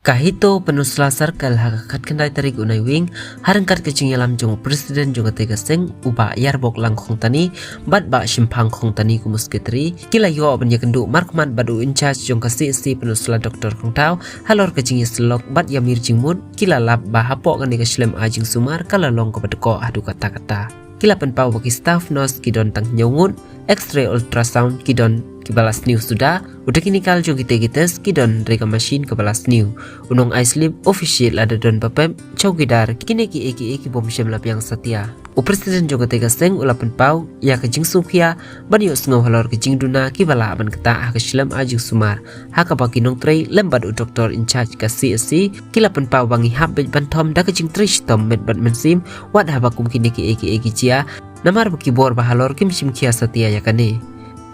Kahito penuslasar kal hakakat kendai tarik unai wing harangkat kecing yalam jong presiden jong tega seng uba yar bok lang khong tani bat ba shimpang khong tani kumus ketri kila yo banya kendu markman badu in charge jong kasi si penusla doktor khong tau halor kecing yaslok bat yamir jingmun kila lap ba hapok ngani kaslem ajing sumar kala long ko badko adu kata-kata kila penpau bagi staff nos kidon tang nyongun x-ray ultrasound kidon kibalas new sudah udah kini kal jong kita kidon reka machine kibalas new unong islip official ada don papem chowkidar kini ki eki bom syam lapiang setia presiden jong tega seng ulapan pau ya kejing sukhia banyo sngau halor kejing duna kibala aban keta hakaslam ajing sumar hakabaki nong trei lembat doktor in charge ka CSC kilapan pau bangi habet bantom da kejing trei stom met bat mensim wat habakum kini ki eki cia namar bukibor bahalor kim sim kia setia ya kane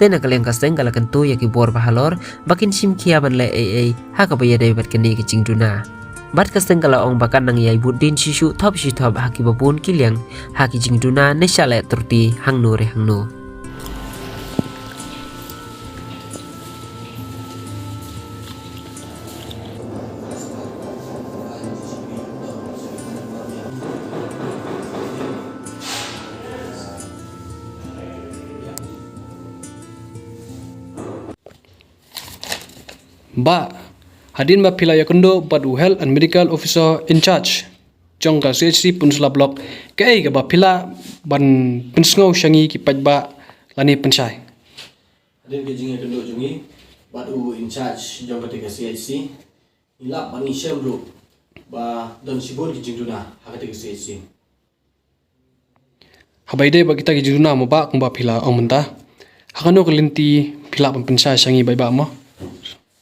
tena kalian kaseng kala kentu ya kibor bahalor bakin sim kia ban le hakabaya dapat kene kejing duna bat kaseng kala ong bakan nang yai budin sisu top haki babun kiliang haki jing duna nesale turti hangno re hangno Ba hadin ba pila yakundo badu health and medical officer in charge jong ka CHC punsla block kai ga ba pila ban pensngo shangi ki pajba lani pensai hadin ke jinga kendo jungi badu in charge jong ka CHC ila bani shemru ba don sibol ki jingduna hakati ke CHC habaide ba kita ki juna mo ba kung ba pila omenta hakano kelinti pila ban pensai shangi bai ba mo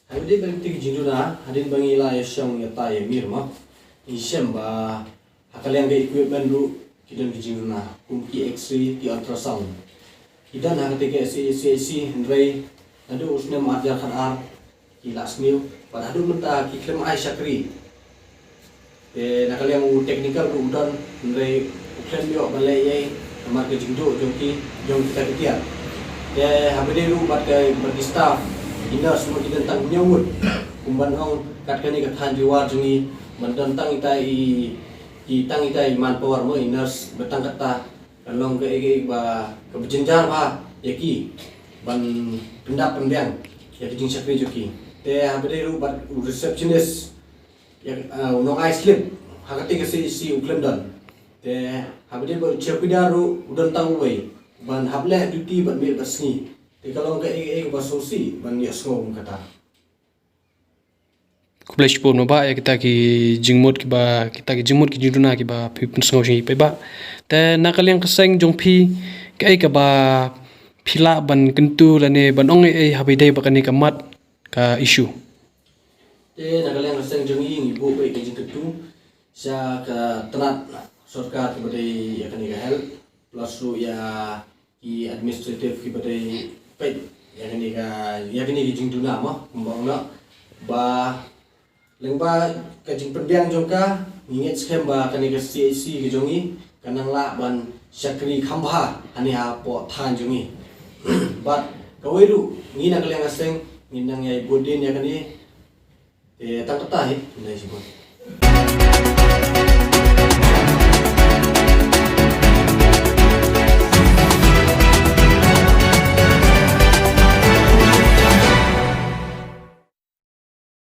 Hadin bang tigi jinduna, hadin bang ila yashang yata ya mirma, ishem ba hakaliang ga equipment lu kidan ki jinduna, ki X-ray, ki ultrasound. Kidan hakati ke CAC hendrai, adu usne marja khanar, ki lasniu, pada adu menta ki klem ai syakri. Nakaliang technical lu udan hendrai klem yo balai ye, amar ke jingdu jong kita ketiak. Habide lu bat ke bagi staff ina semua kita tentang nyawut kumban ong kat kani kat han jiwa jungi mendentang i tang itai manpower mo inas betang kata kalong ke ba ke berjenjar ba yaki ban pendap pendang ya kijing sakri joki te habere ru bat receptionist ya no I slip hakati ke si Uklandon te habere ba chepidaru udan tang wei ban hable duty ban me basni kalau ke basosi ban ya sngom kata kublaish pon ba ya kita ki jingmut ki ba kita ki jingmut ki jinduna ki ba pipun sngo shi pe ba te nakaliang kaseng jong phi kai ka ba phila ban kentu lane ban ong habaide ba kani kamat ka issue te nakaliang kaseng jong ing ibu ke jing ketu sa ka tenat sarkar kepada ya kani ka help plus ru ya ki administrative ki pada pet ya kini kijing duna mah kembang nak ba lengba kajing pendiang jongka inget schem ba kani ke CAC ke jongi kanang la ban syakri khamba hani ha po than jongi bat kaweru ngina kaleng aseng nginang yai bodin ya kani tang kata he nai sibot